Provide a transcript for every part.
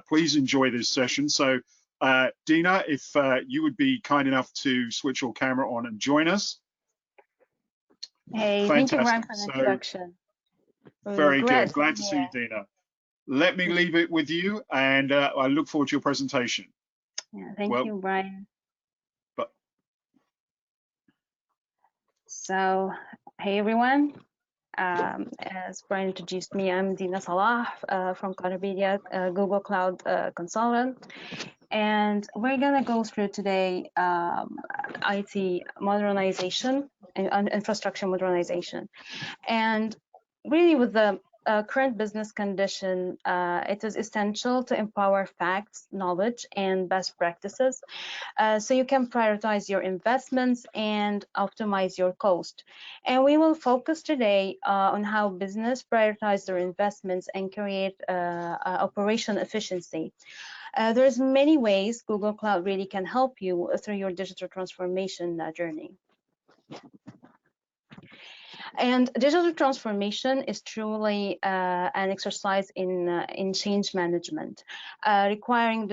please enjoy this session. So, Dina, if you would be kind enough to switch your camera on and join us. Hey, fantastic. Thank you, Brian, for the introduction. Very good. Glad to see you, Dina. Let me leave it with you, and I look forward to your presentation. Yeah, thank you, Brian. So, hey, everyone. As Brian introduced me, I'm Dina Salah from Global Media, Google Cloud consultant. And we're going to go through today IT modernization and infrastructure modernization. And really with the current business condition, it is essential to empower facts, knowledge, and best practices so you can prioritize your investments and optimize your cost. And we will focus today on how business prioritize their investments and create operational efficiency. There's many ways Google Cloud really can help you through your digital transformation journey. And digital transformation is truly an exercise in change management, requiring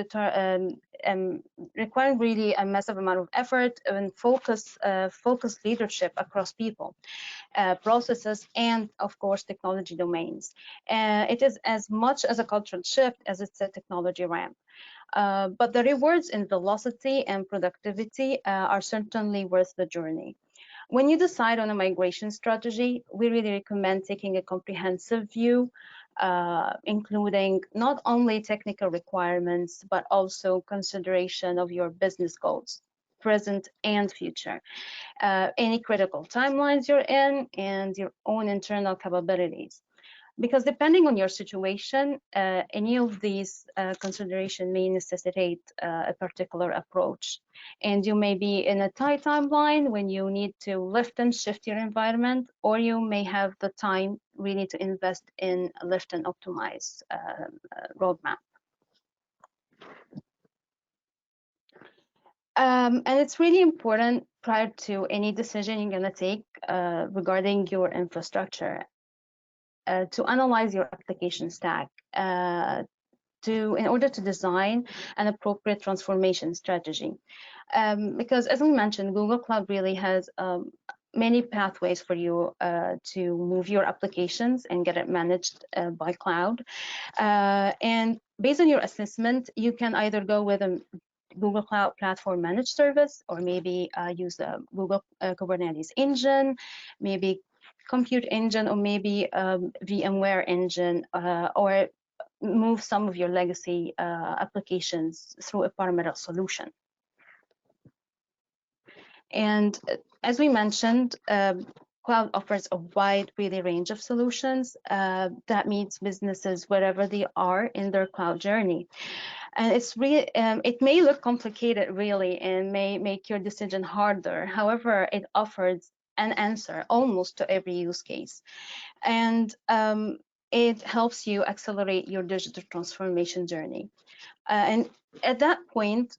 really a massive amount of effort and focused leadership across people, processes, and of course technology domains. It is as much as a cultural shift as it's a technology ramp. But the rewards in velocity and productivity are certainly worth the journey. When you decide on a migration strategy, we really recommend taking a comprehensive view, including not only technical requirements, but also consideration of your business goals, present and future, any critical timelines you're in, and your own internal capabilities. Because depending on your situation, any of these considerations may necessitate a particular approach. And you may be in a tight timeline when you need to lift and shift your environment, or you may have the time really to invest in a lift and optimize roadmap. And it's really important prior to any decision you're going to take regarding your infrastructure. To analyze your application stack in order to design an appropriate transformation strategy. Because as we mentioned, Google Cloud really has many pathways for you to move your applications and get it managed by cloud. And based on your assessment, you can either go with a Google Cloud Platform Managed Service, or maybe use the Google Kubernetes engine, maybe Compute engine, or maybe VMware engine, or move some of your legacy applications through a parameter solution. And as we mentioned, cloud offers a wide really range of solutions that meets businesses wherever they are in their cloud journey. And it's really, it may look complicated really and may make your decision harder. However, it offers an answer almost to every use case. And it helps you accelerate your digital transformation journey. And at that point,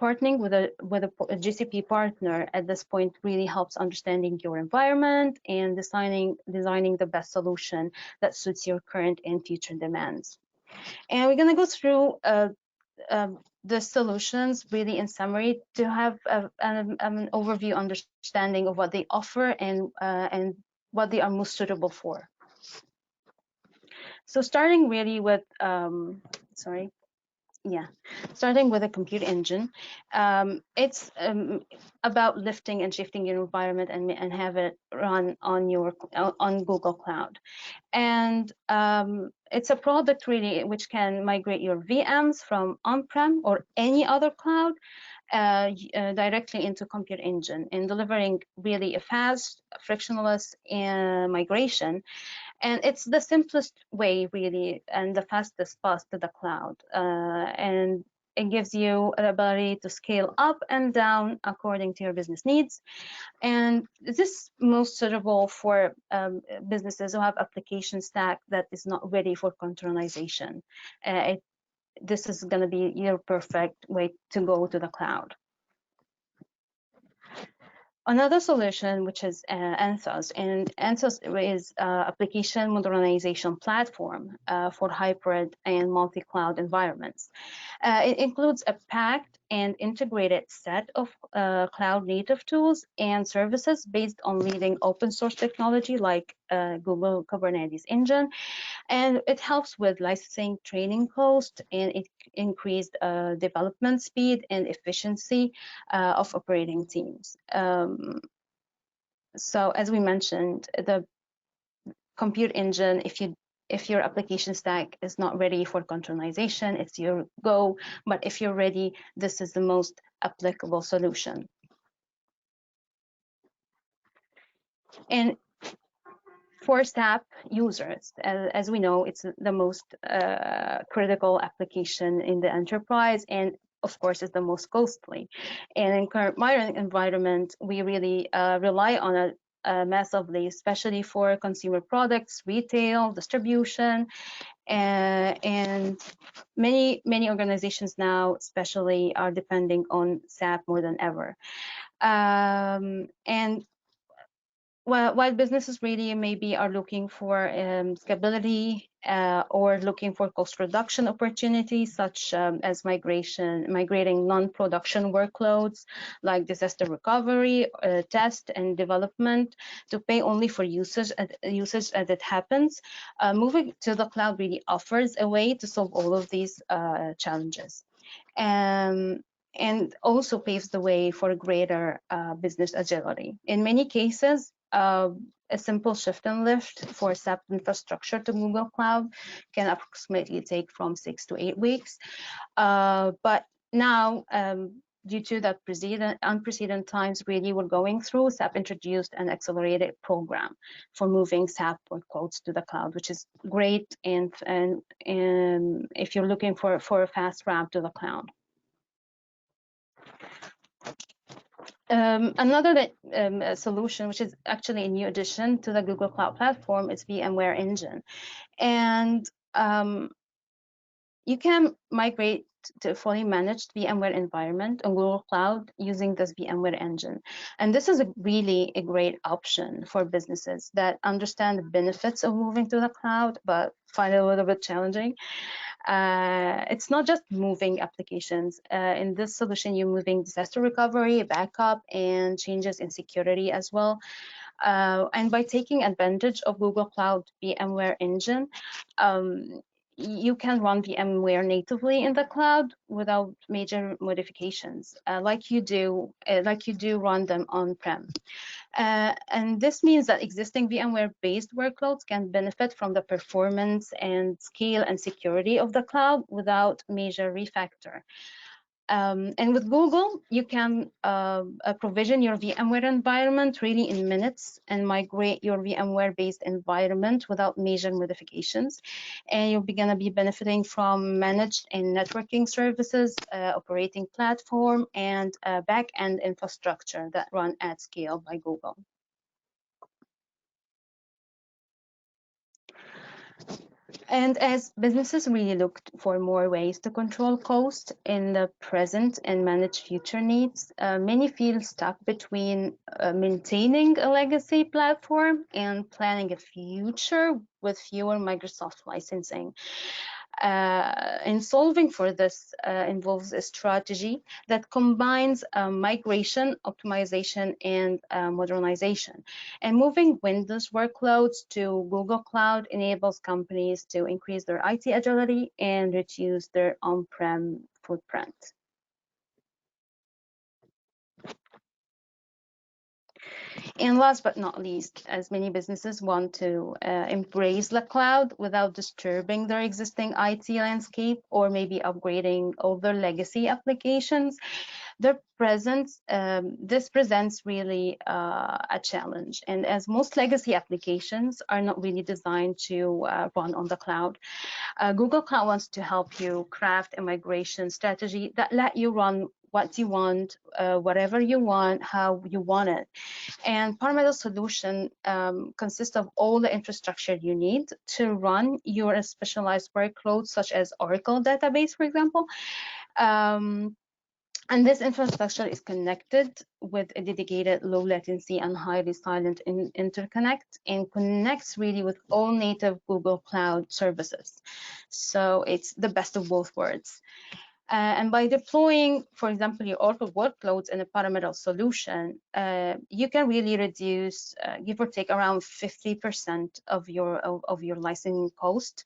partnering with a GCP partner at this point really helps understanding your environment and designing the best solution that suits your current and future demands. And we're going to go through the solutions really in summary to have an overview understanding of what they offer and what they are most suitable for. So starting really with starting with a compute engine, it's about lifting and shifting your environment and have it run on Google Cloud. And it's a product really which can migrate your VMs from on-prem or any other cloud directly into compute engine, and delivering really a fast, frictionless migration. And it's the simplest way really and the fastest path to the cloud, and it gives you the ability to scale up and down according to your business needs. And this is most suitable for businesses who have application stack that is not ready for containerization. This is going to be your perfect way to go to the cloud. Another solution, which is Anthos, and Anthos is application modernization platform for hybrid and multi-cloud environments. It includes a packed and integrated set of cloud-native tools and services based on leading open source technology like Google Kubernetes Engine, and it helps with licensing training cost, and it increased development speed and efficiency of operating teams. So as we mentioned, the compute engine, if your application stack is not ready for containerization, it's your go. But if you're ready, this is the most applicable solution. And for SAP users, as we know, it's the most critical application in the enterprise, and of course, it's the most costly. And in current modern environment, we really rely on it massively, especially for consumer products, retail, distribution, and many organizations now, especially, are depending on SAP more than ever. And while businesses really maybe are looking for scalability or looking for cost reduction opportunities, such as migrating non-production workloads like disaster recovery, test and development to pay only for usage as it happens, moving to the cloud really offers a way to solve all of these challenges. And also paves the way for greater business agility. In many cases, a simple shift and lift for SAP infrastructure to Google Cloud can approximately take from 6 to 8 weeks. But now, due to that unprecedented times really we're going through, SAP introduced an accelerated program for moving SAP workloads to the cloud, which is great. And if you're looking for a fast ramp to the cloud. Another solution, which is actually a new addition to the Google Cloud Platform, is VMware Engine. And you can migrate to a fully managed VMware environment on Google Cloud using this VMware Engine. And this is really a great option for businesses that understand the benefits of moving to the cloud, but find it a little bit challenging. It's not just moving applications. In this solution, you're moving disaster recovery, backup, and changes in security as well. And by taking advantage of Google Cloud VMware Engine, you can run VMware natively in the cloud without major modifications, like you do run them on-prem. And this means that existing VMware-based workloads can benefit from the performance and scale and security of the cloud without major refactor. And with Google, you can provision your VMware environment really in minutes and migrate your VMware-based environment without major modifications. And you're going to be benefiting from managed and networking services, operating platform, and back-end infrastructure that run at scale by Google. And as businesses really looked for more ways to control cost in the present and manage future needs, many feel stuck between maintaining a legacy platform and planning a future with fewer Microsoft licensing. And solving for this involves a strategy that combines migration, optimization, and modernization. And moving Windows workloads to Google Cloud enables companies to increase their IT agility and reduce their on-prem footprint. And last but not least, as many businesses want to embrace the cloud without disturbing their existing IT landscape or maybe upgrading older legacy applications, this presents really a challenge. And as most legacy applications are not really designed to run on the cloud, Google Cloud wants to help you craft a migration strategy that let you run what you want, whatever you want, how you want it. And Parameta solution consists of all the infrastructure you need to run your specialized workloads, such as Oracle database, for example. And this infrastructure is connected with a dedicated low latency and highly silent interconnect, and connects really with all native Google Cloud services. So it's the best of both worlds. And by deploying, for example, your Oracle workloads in a parameter solution, you can really reduce, give or take, around 50% of your licensing cost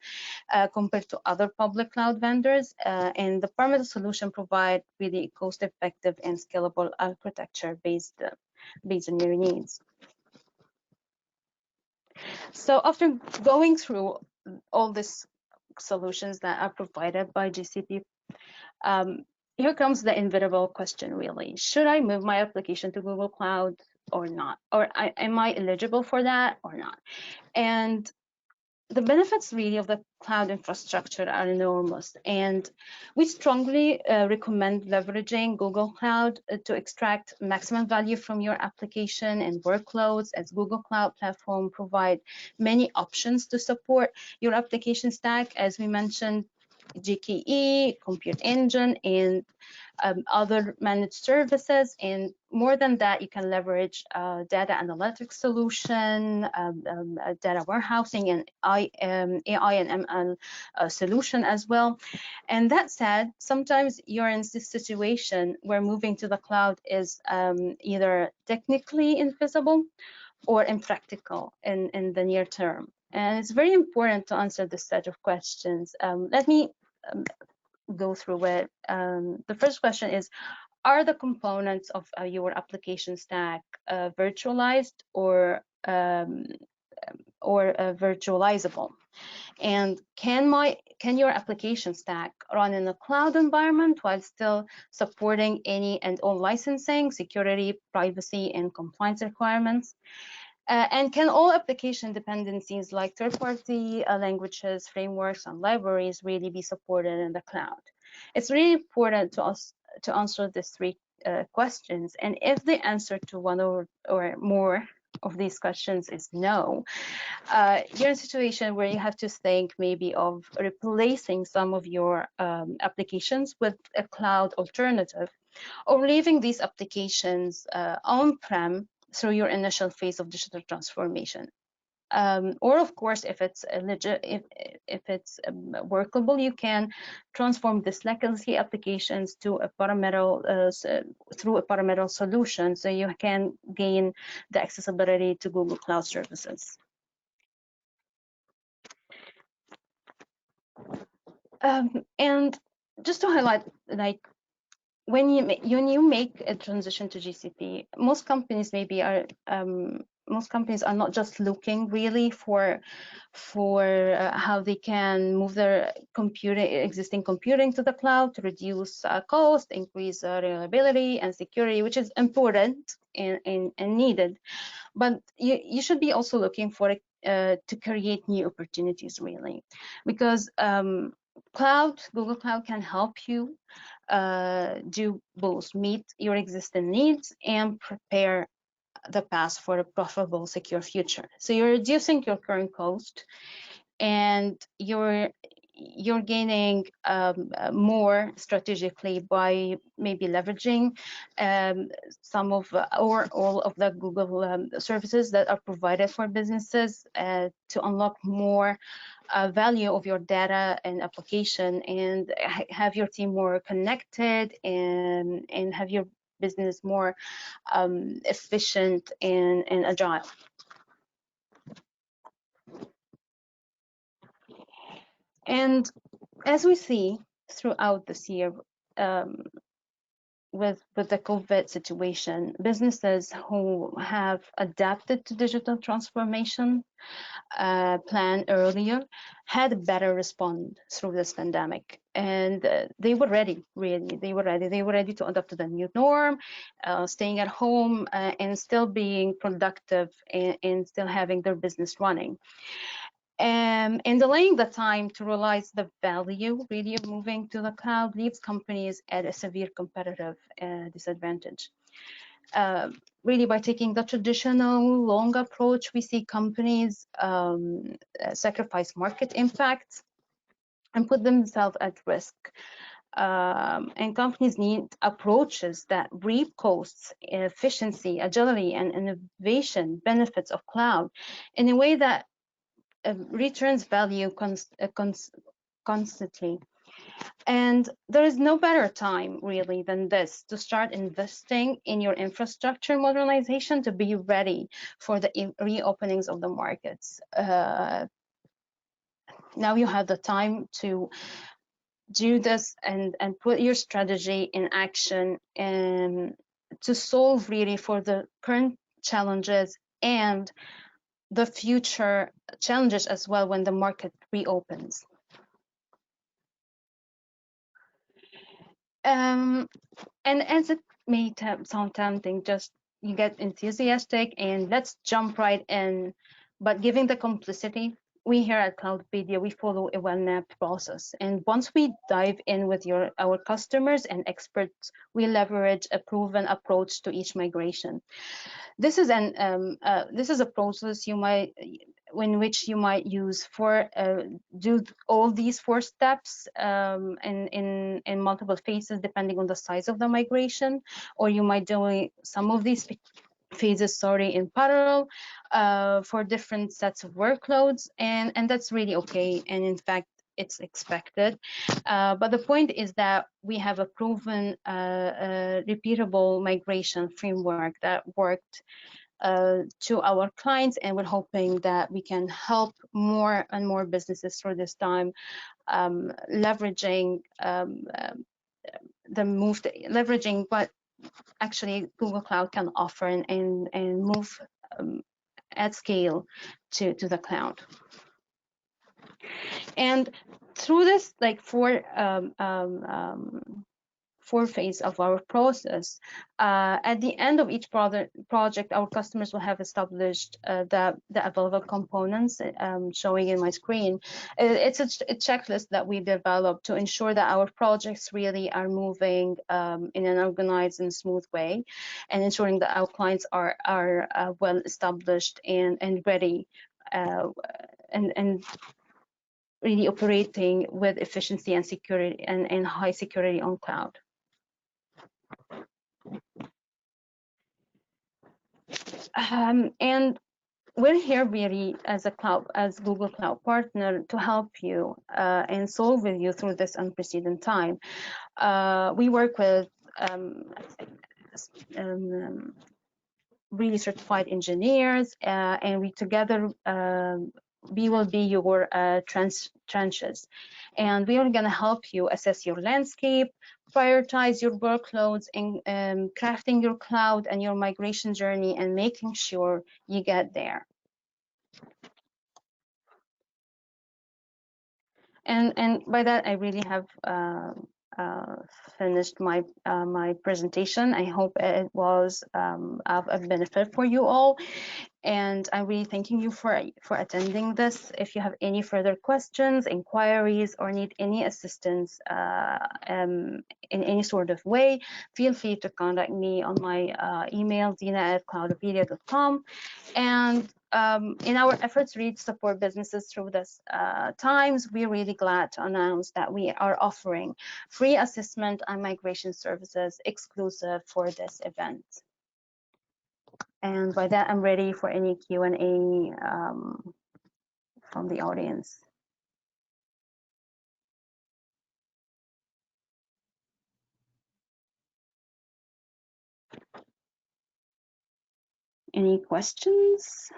compared to other public cloud vendors. And the parameter solution provide really cost-effective and scalable architecture based on your needs. So after going through all these solutions that are provided by GCP, here comes the inevitable question, really. Should I move my application to Google Cloud or not? Or am I eligible for that or not? And the benefits really of the cloud infrastructure are enormous. And we strongly recommend leveraging Google Cloud to extract maximum value from your application and workloads, as Google Cloud Platform provide many options to support your application stack, as we mentioned, GKE, Compute Engine, and other managed services. And more than that, you can leverage data analytics solution, data warehousing, and AI and ML solution as well. And that said, sometimes you're in this situation where moving to the cloud is either technically infeasible or impractical in the near term. And it's very important to answer this set of questions. Let me go through it. The first question is, are the components of your application stack virtualized or virtualizable? And can your application stack run in a cloud environment while still supporting any and all licensing, security, privacy, and compliance requirements? And can all application dependencies like third-party languages, frameworks, and libraries really be supported in the cloud? It's really important to us to answer these three questions. And if the answer to one or more of these questions is no, you're in a situation where you have to think maybe of replacing some of your applications with a cloud alternative, or leaving these applications on-prem through your initial phase of digital transformation. Or of course, if it's workable, you can transform this legacy applications to a parameter through a parameter solution, so you can gain the accessibility to Google Cloud services. And just to highlight, like, when you make a transition to GCP, most companies are not just looking really for how they can move their existing computing to the cloud to reduce cost, increase reliability and security, which is important and needed. But you should be also looking for to create new opportunities, really, because Google Cloud can help you do both meet your existing needs and prepare the path for a profitable, secure future. So you're reducing your current cost, and you're gaining more strategically by maybe leveraging some of or all of the Google services that are provided for businesses to unlock more value of your data and application, and have your team more connected, and have your business more efficient and agile. And as we see throughout this year, with the COVID situation, businesses who have adapted to digital transformation plan earlier had a better response through this pandemic, and they were ready. Really, they were ready to adapt to the new norm, staying at home and still being productive, and still having their business running. And delaying the time to realize the value really of moving to the cloud leaves companies at a severe competitive disadvantage. Really, by taking the traditional long approach, we see companies sacrifice market impact and put themselves at risk And companies need approaches that reap costs, efficiency, agility, and innovation benefits of cloud in a way that returns value constantly. And there is no better time really than this to start investing in your infrastructure modernization to be ready for the reopenings of the markets. Now you have the time to do this and put your strategy in action and to solve really for the current challenges and the future challenges as well when the market reopens. And as it may sound tempting, just you get enthusiastic and let's jump right in. But given the complexity, we here at Cloudpedia, we follow a well-mapped process. And once we dive in with our customers and experts, we leverage a proven approach to each migration. This is a process in which you might use for do all these 4 steps in multiple phases depending on the size of the migration, or you might do some of these phases in parallel for different sets of workloads, and that's really okay, and in fact it's expected. But the point is that we have a proven repeatable migration framework that worked to our clients, and we're hoping that we can help more and more businesses through this time, leveraging leveraging what actually Google Cloud can offer and move at scale to the cloud. And through this like 4 phase of our process, at the end of each project, our customers will have established the available components showing in my screen. It's a checklist that we developed to ensure that our projects really are moving in an organized and smooth way, and ensuring that our clients are well established and ready and really operating with efficiency and security and high security on cloud. And we're here really as Google Cloud partner to help you and solve with you through this unprecedented time. We work with really certified engineers, and we together we will be your trenches, and we are going to help you assess your landscape, prioritize your workloads, and crafting your cloud and your migration journey, and making sure you get there. And by that, I really have finished my my presentation. I hope it was of a benefit for you all, and I'm really thanking you for attending this. If you have any further questions, inquiries, or need any assistance in any sort of way, feel free to contact me on my email, dina@cloudpedia.com. And in our efforts really to support businesses through this times, we're really glad to announce that we are offering free assessment and migration services exclusive for this event. And by that, I'm ready for any Q&A from the audience. Any questions?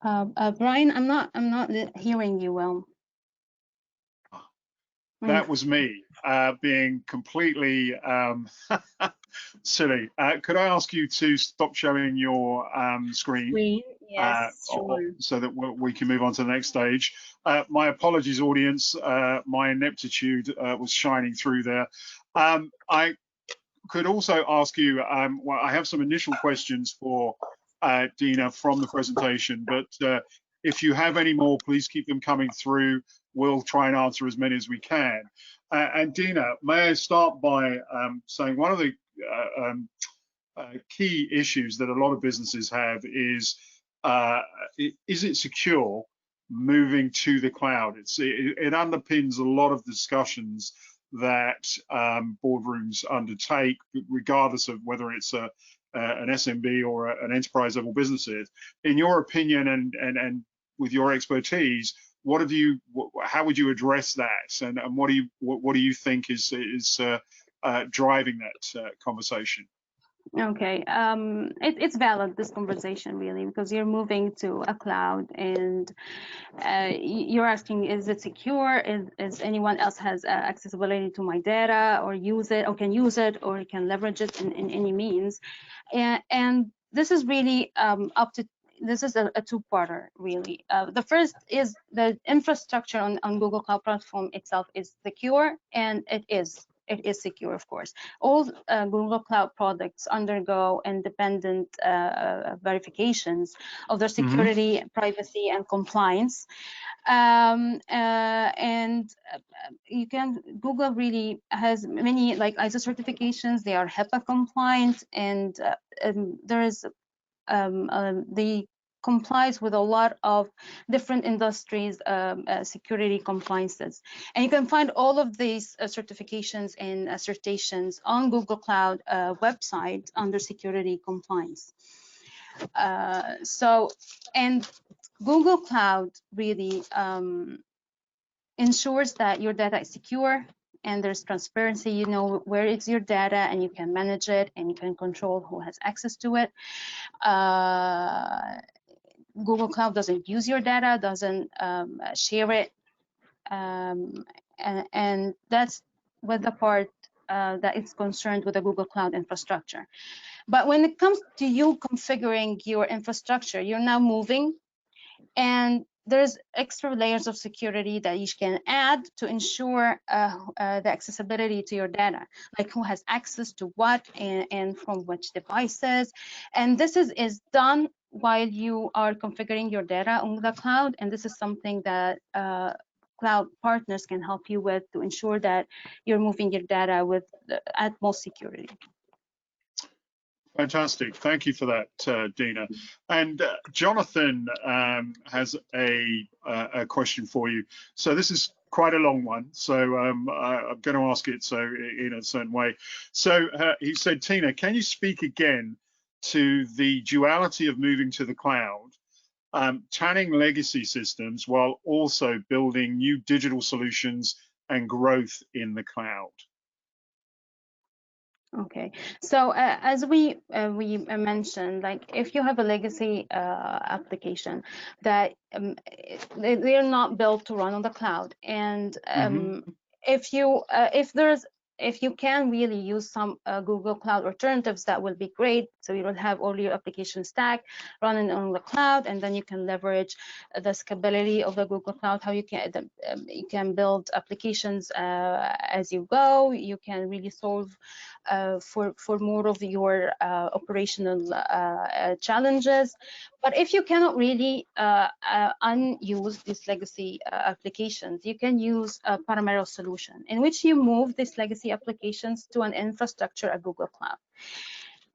Brian, I'm not hearing you well. That was me being completely silly. Could I ask you to stop showing your screen? Yes, sure. So that we can move on to the next stage. My apologies, audience. My ineptitude was shining through there. I could also ask you, well, I have some initial questions for Dina from the presentation, but if you have any more, please keep them coming through. We'll try and answer as many as we can. And Dina, may I start by saying one of the key issues that a lot of businesses have is it secure? moving to the cloud. It underpins a lot of discussions that boardrooms undertake, regardless of whether it's an SMB or an enterprise level business. In your opinion and with your expertise, how would you address that, and what do you think is driving that conversation? Okay, it's valid, this conversation, really, because you're moving to a cloud, and you're asking, is it secure? Is anyone else has accessibility to my data, or use it, or can use it, or can leverage it in any means? And this is really this is a two-parter, really. The first is the infrastructure on Google Cloud Platform itself is secure, and it is secure, of course. All Google Cloud products undergo independent verifications of their security, privacy, and compliance. And Google really has many, like, ISO certifications. They are HIPAA compliant, and there is they complies with a lot of different industries security compliances, and you can find all of these certifications and certifications on Google Cloud website under security compliance. And Google Cloud really ensures that your data is secure and there's transparency. You know where is your data, and you can manage it, and you can control who has access to it. Google Cloud doesn't use your data, doesn't share it, and that's with the part that is concerned with the Google Cloud infrastructure. But when it comes to you configuring your infrastructure, you're now moving, and there's extra layers of security that you can add to ensure the accessibility to your data, like who has access to what and from which devices. And this is done while you are configuring your data on the cloud, and this is something that cloud partners can help you with to ensure that you're moving your data with the utmost security. Fantastic. Thank you for that, Dina. And Jonathan has a question for you. So this is quite a long one, so I'm going to ask it in a certain way. So he said, Tina, can you speak again to the duality of moving to the cloud, tanning legacy systems while also building new digital solutions and growth in the cloud? Okay, so as we mentioned, like if you have a legacy application that they're not built to run on the cloud, and if you can really use some Google Cloud alternatives, that will be great. So you will have all your application stack running on the cloud, and then you can leverage the scalability of the Google Cloud. How you can build applications as you go. You can really solve for more of your operational challenges. But if you cannot really unuse these legacy applications, you can use a parameter solution in which you move these legacy applications to an infrastructure at Google Cloud.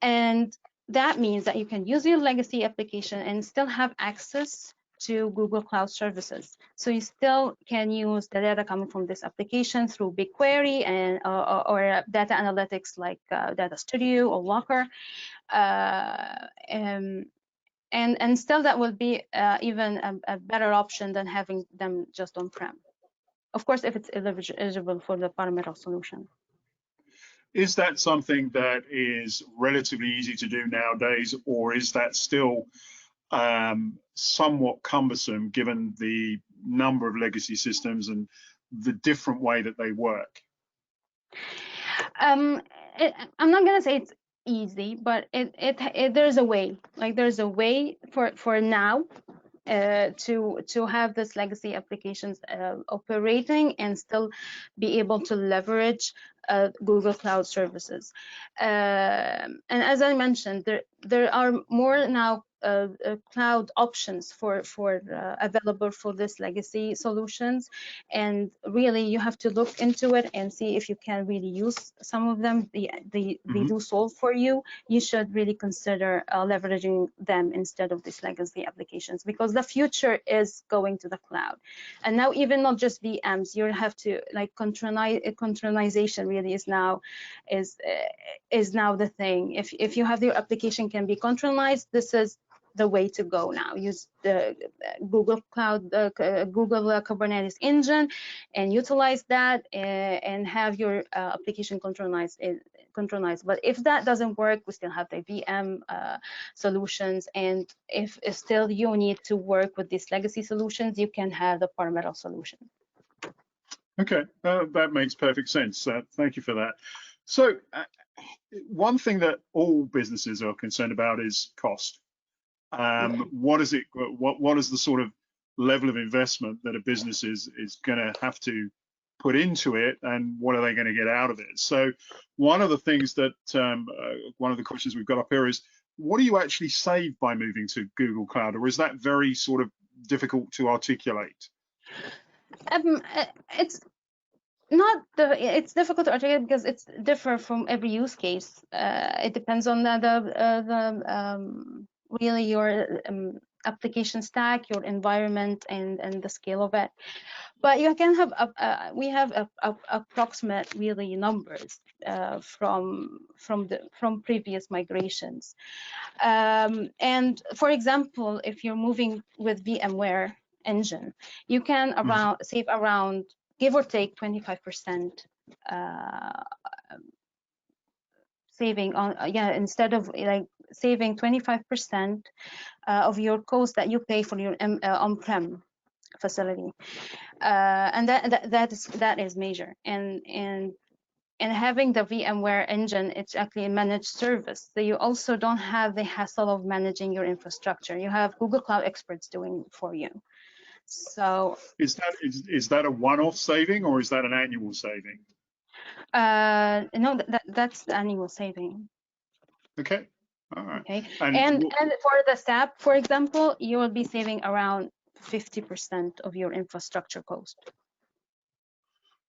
And that means that you can use your legacy application and still have access to Google Cloud services. So you still can use the data coming from this application through BigQuery and or data analytics like Data Studio or Locker. And still that will be even a better option than having them just on-prem. Of course, if it's eligible for the parameter solution. Is that something that is relatively easy to do nowadays, or is that still somewhat cumbersome given the number of legacy systems and the different way that they work? I'm not going to say it's easy, but there's a way. Like there's a way for now to have this legacy applications operating and still be able to leverage Google Cloud services. And as I mentioned, there are more now cloud options for available for this legacy solutions, and really you have to look into it and see if you can really use some of them. They do solve for you. You should really consider leveraging them instead of these legacy applications, because the future is going to the cloud. And now even not just VMs, you have to like containerization really is now the thing. If you have your application can be containerized, this is the way to go now. Use the Google Cloud, Google Kubernetes engine, and utilize that and have your application containerized. But if that doesn't work, we still have the VM solutions. And if still you need to work with these legacy solutions, you can have the parameter solution. Okay, that makes perfect sense. Thank you for that. So one thing that all businesses are concerned about is cost. What is it? What is the sort of level of investment that a business is going to have to put into it, and what are they going to get out of it? So one of the things that one of the questions we've got up here is, what do you actually save by moving to Google Cloud, or is that very sort of difficult to articulate? It's difficult to articulate because it's different from every use case. It depends on really your application stack, your environment, and the scale of it. But you can have we have approximate really numbers from previous migrations. And for example, if you're moving with VMware engine, you can save around, give or take, 25% saving on instead of like saving 25% of your cost that you pay for your on-prem facility, and that is major. And having the VMware engine, it's actually a managed service, so you also don't have the hassle of managing your infrastructure. You have Google Cloud experts doing for you. So is that a one-off saving, or is that an annual saving? No, that's the annual saving. Okay. All right. Okay. And for the SAP, for example, you will be saving around 50% of your infrastructure cost.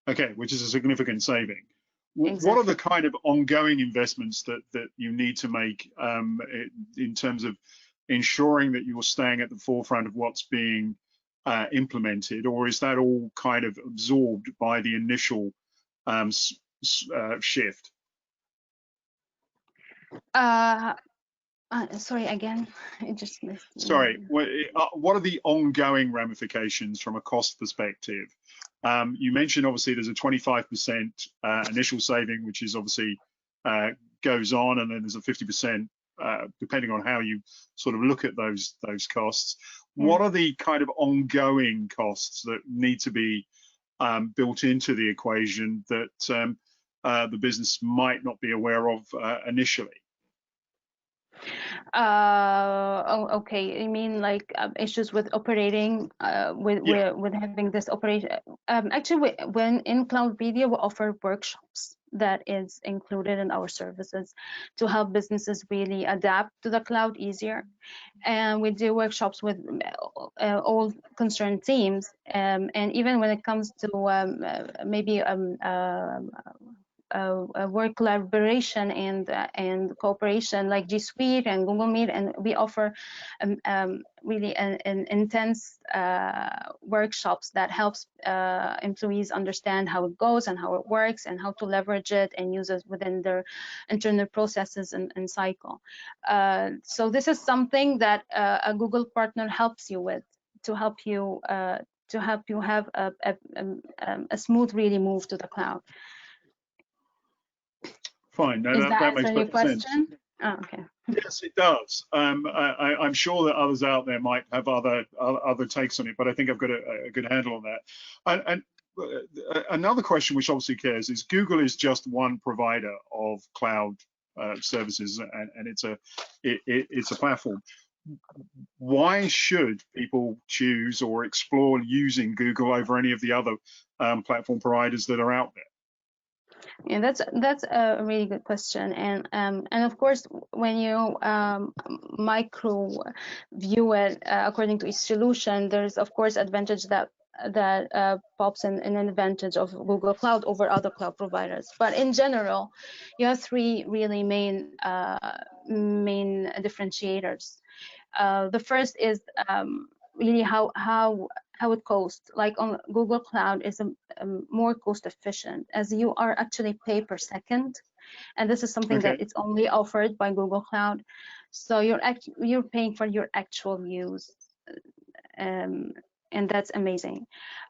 Okay, which is a significant saving. Exactly. What are the kind of ongoing investments that you need to make in terms of ensuring that you're staying at the forefront of what's being implemented, or is that all kind of absorbed by the initial shift? Sorry, again, it just missed. Sorry, what are the ongoing ramifications from a cost perspective? You mentioned obviously there's a 25% initial saving, which is obviously goes on, and then there's a 50% depending on how you sort of look at those costs. Yeah. What are the kind of ongoing costs that need to be built into the equation that the business might not be aware of initially? Okay, you mean like issues with operating with having this operation? Actually, when in Cloud Media, we offer workshops that is included in our services to help businesses really adapt to the cloud easier. And we do workshops with all concerned teams, and even when it comes to maybe work collaboration and cooperation, like G Suite and Google Meet, and we offer really an intense workshops that helps employees understand how it goes and how it works and how to leverage it and use it within their internal processes and cycle. So this is something that a Google partner helps you with to help you have a smooth really move to the cloud. Fine, no, that makes perfect sense. Oh, okay. Yes, it does. I'm sure that others out there might have other takes on it, but I think I've got a good handle on that. And another question which obviously cares is, Google is just one provider of cloud services, and it's a platform. Why should people choose or explore using Google over any of the other platform providers that are out there? Yeah, that's a really good question, and of course, when you micro view it according to each solution, there's of course advantage that pops in an advantage of Google Cloud over other cloud providers. But in general, you have three really main differentiators. The first is really how it costs. Like on Google Cloud is more cost efficient, as you are actually pay per second, and this is something that it's only offered by Google Cloud. So you're paying for your actual use, and that's amazing.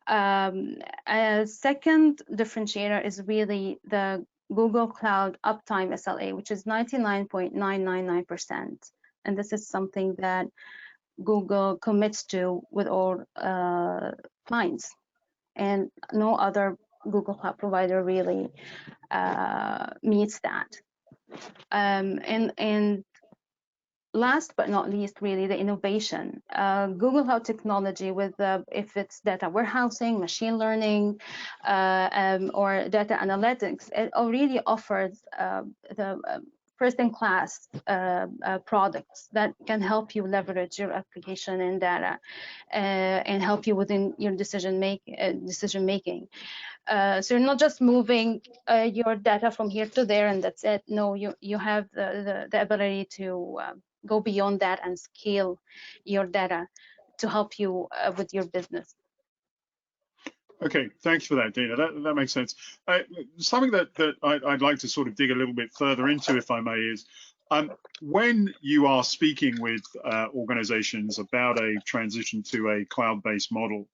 A second differentiator is really the Google Cloud uptime SLA, which is 99.999%, and this is something that Google commits to with all clients, and no other Google Cloud provider really meets that. And last but not least, really the innovation. Google Cloud technology, with if it's data warehousing, machine learning, or data analytics, it already offers the first-in-class products that can help you leverage your application and data and help you within your decision making. So you're not just moving your data from here to there and that's it. No, you have the ability to go beyond that and scale your data to help you with your business. Okay, thanks for that, Dina. That makes sense. Something that I'd like to sort of dig a little bit further into, if I may, is when you are speaking with organizations about a transition to a cloud-based model,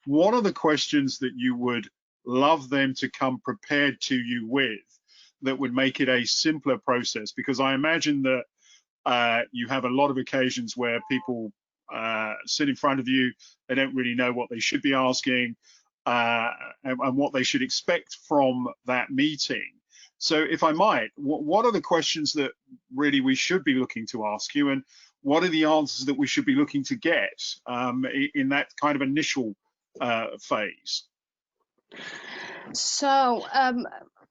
what are the questions that you would love them to come prepared to you with that would make it a simpler process? Because I imagine that you have a lot of occasions where people sit in front of you, they don't really know what they should be asking, and what they should expect from that meeting. So if I might, what are the questions that really we should be looking to ask you, and what are the answers that we should be looking to get in that kind of initial phase? So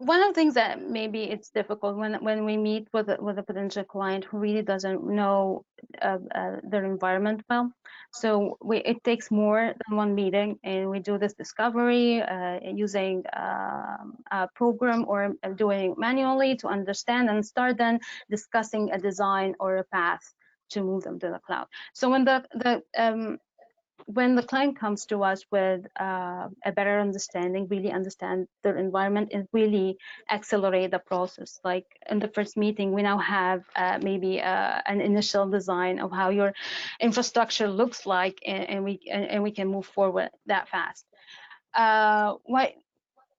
one of the things that maybe it's difficult when we meet with a potential client who really doesn't know their environment well. So it takes more than one meeting, and we do this discovery using a program or doing it manually to understand and start then discussing a design or a path to move them to the cloud. So when the client comes to us with a better understanding, really understand their environment, and really accelerate the process. Like in the first meeting, we now have maybe an initial design of how your infrastructure looks like, and we can move forward that fast.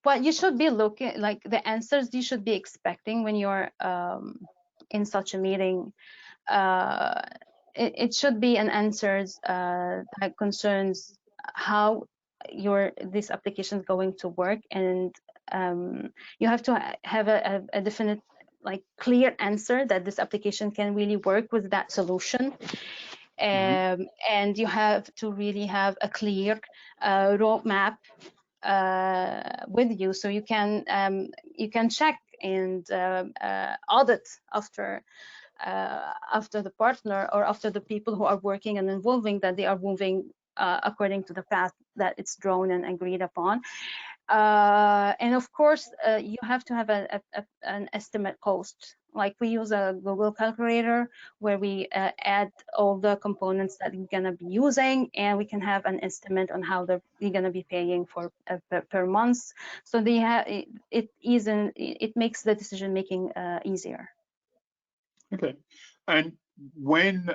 What you should be looking, like the answers you should be expecting when you're in such a meeting, it should be an answers that concerns how this application is going to work, and you have to have a definite, like, clear answer that this application can really work with that solution. And you have to really have a clear roadmap with you, so you can check and audit after the partner or after the people who are working and involving, that they are moving according to the path that it's drawn and agreed upon. And of course, you have to have an estimate cost. Like we use a Google calculator where we add all the components that we're gonna be using, and we can have an estimate on how we're gonna be paying for per month. So it makes the decision making easier. Okay, and when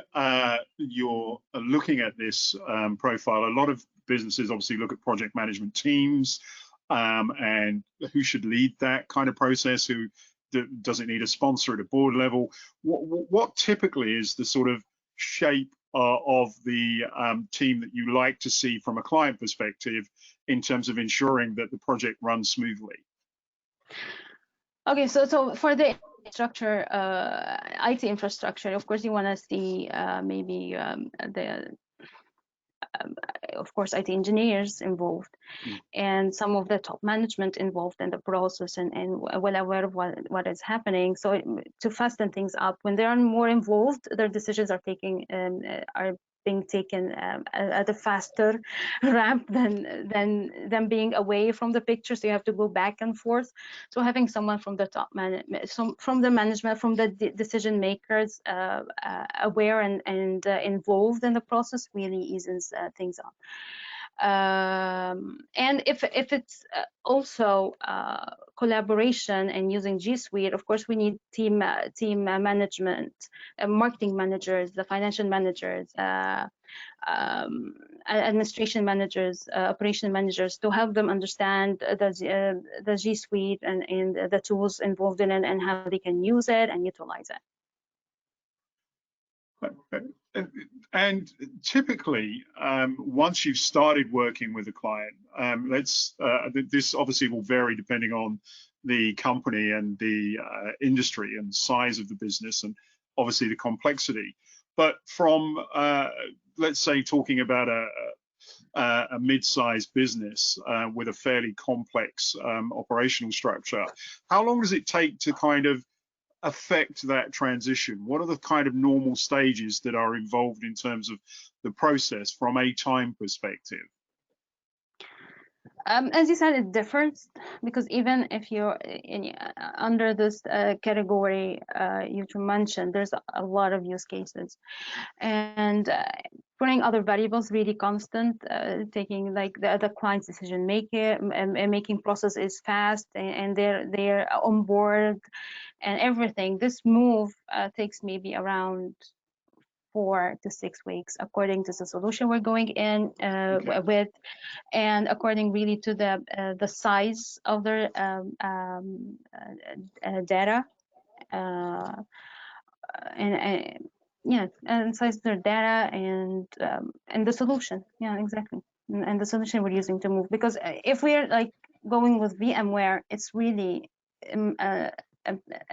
you're looking at this profile, a lot of businesses obviously look at project management teams and who should lead that kind of process, who does it need a sponsor at a board level. What typically is the sort of shape of the team that you like to see from a client perspective in terms of ensuring that the project runs smoothly? Okay, so for the infrastructure, IT infrastructure, of course, you want to see maybe of course, IT engineers involved, and some of the top management involved in the process, and well aware of what is happening. So to fasten things up, when they are more involved, their decisions are being taken at a faster ramp than being away from the picture. So you have to go back and forth. So having someone from the top from the management, from the decision makers, aware and involved in the process really eases things up. And if it's also collaboration and using G Suite, of course we need team management, marketing managers, the financial managers, administration managers, operation managers, to help them understand the G Suite and the tools involved in it and how they can use it and utilize it. And typically, once you've started working with a client, this obviously will vary depending on the company and the industry and size of the business and obviously the complexity. But from, let's say, talking about a mid-sized business with a fairly complex operational structure, how long does it take to kind of affect that transition? What are the kind of normal stages that are involved in terms of the process from a time perspective? As you said, it differs, because even if you're under this category you mentioned, there's a lot of use cases, and putting other variables really constant, taking like the client's decision making process is fast, and they're on board and everything. This move takes maybe around 4 to 6 weeks, according to the solution we're going in with, and according really to the size of their data, and size of their data, and the solution. Yeah, exactly. And the solution we're using to move, because if we're like going with VMware, it's really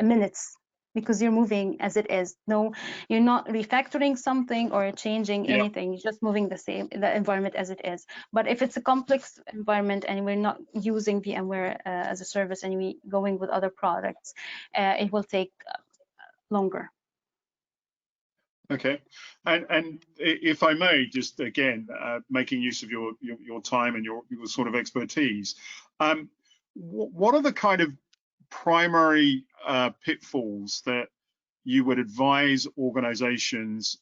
minutes, because you're moving as it is. No, you're not refactoring something or changing anything. You're just moving the environment as it is. But if it's a complex environment and we're not using VMware as a service and we're going with other products, it will take longer. Okay, and if I may, just again, making use of your time and your sort of expertise, what are the kind of primary pitfalls that you would advise organizations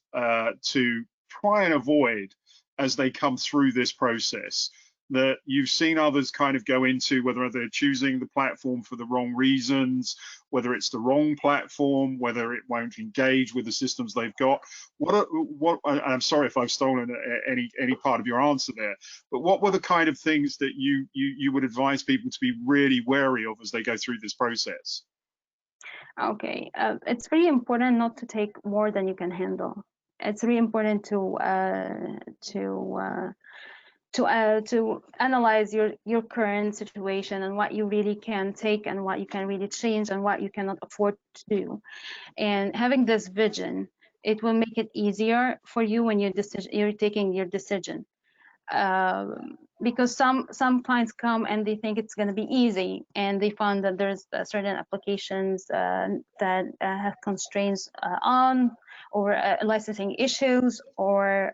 to try and avoid as they come through this process, that you've seen others kind of go into, whether they're choosing the platform for the wrong reasons, whether it's the wrong platform, whether it won't engage with the systems they've got? I'm sorry if I've stolen any part of your answer there, but what were the kind of things that you would advise people to be really wary of as they go through this process? Okay, it's very important not to take more than you can handle. It's really important to analyze your current situation and what you really can take and what you can really change and what you cannot afford to do. And having this vision, it will make it easier for you when you're taking your decision. Because some clients come and they think it's going to be easy, and they find that there's certain applications that have constraints on, or licensing issues, or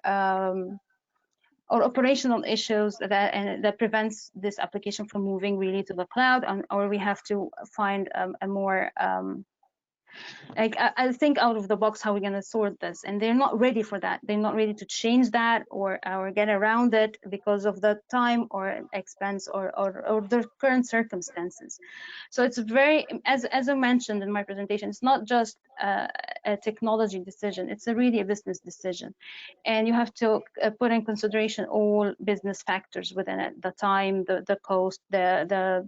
operational issues that prevents this application from moving really to the cloud, or we have to find a more like I think out of the box how we're going to sort this, and they're not ready for that. They're not ready to change that or get around it because of the time or expense or their current circumstances. So it's very, as I mentioned in my presentation, it's not just a technology decision, it's really a business decision, and you have to put in consideration all business factors within it: the time, the cost, the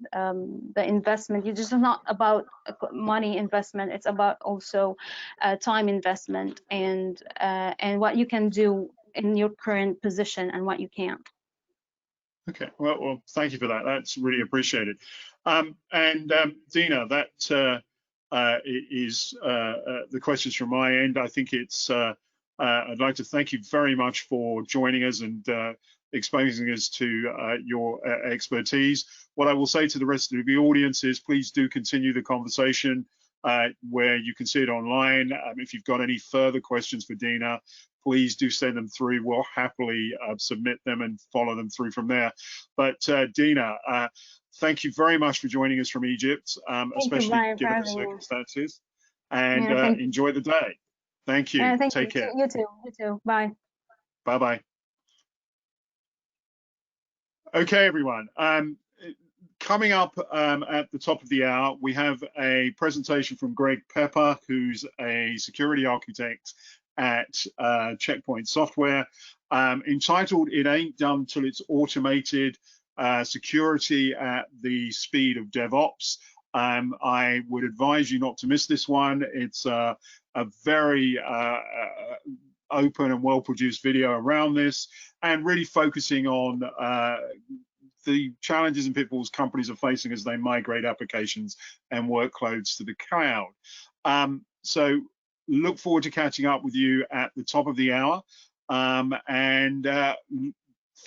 investment. It's just not about money investment, it's about also time investment and what you can do in your current position and what you can't. Okay, well, thank you for that. That's really appreciated. Dina, that is the questions from my end. I think it's I'd like to thank you very much for joining us and exposing us to your expertise. What I will say to the rest of the audience is please do continue the conversation where you can see it online. If you've got any further questions for Dina, please do send them through. We'll happily submit them and follow them through from there. But Dina, thank you very much for joining us from Egypt, especially given the circumstances. And enjoy the day. Thank you. Take care. You too. You too. Bye. Bye-bye. Okay, everyone. Coming up at the top of the hour, we have a presentation from Greg Pepper, who's a security architect at Checkpoint Software, entitled "It Ain't Done Till It's Automated: Security at the Speed of DevOps." I would advise you not to miss this one. It's a very open and well-produced video around this, and really focusing on the challenges and pitfalls companies are facing as they migrate applications and workloads to the cloud. So look forward to catching up with you at the top of the hour. For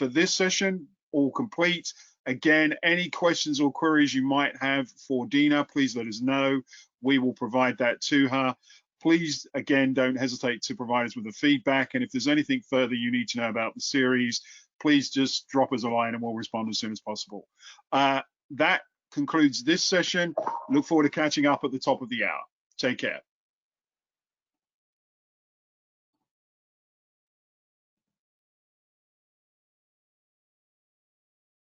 this session, all complete. Again, any questions or queries you might have for Dina, please let us know. We will provide that to her. Please, again, don't hesitate to provide us with the feedback. And if there's anything further you need to know about the series, please just drop us a line and we'll respond as soon as possible. That concludes this session. Look forward to catching up at the top of the hour. Take care.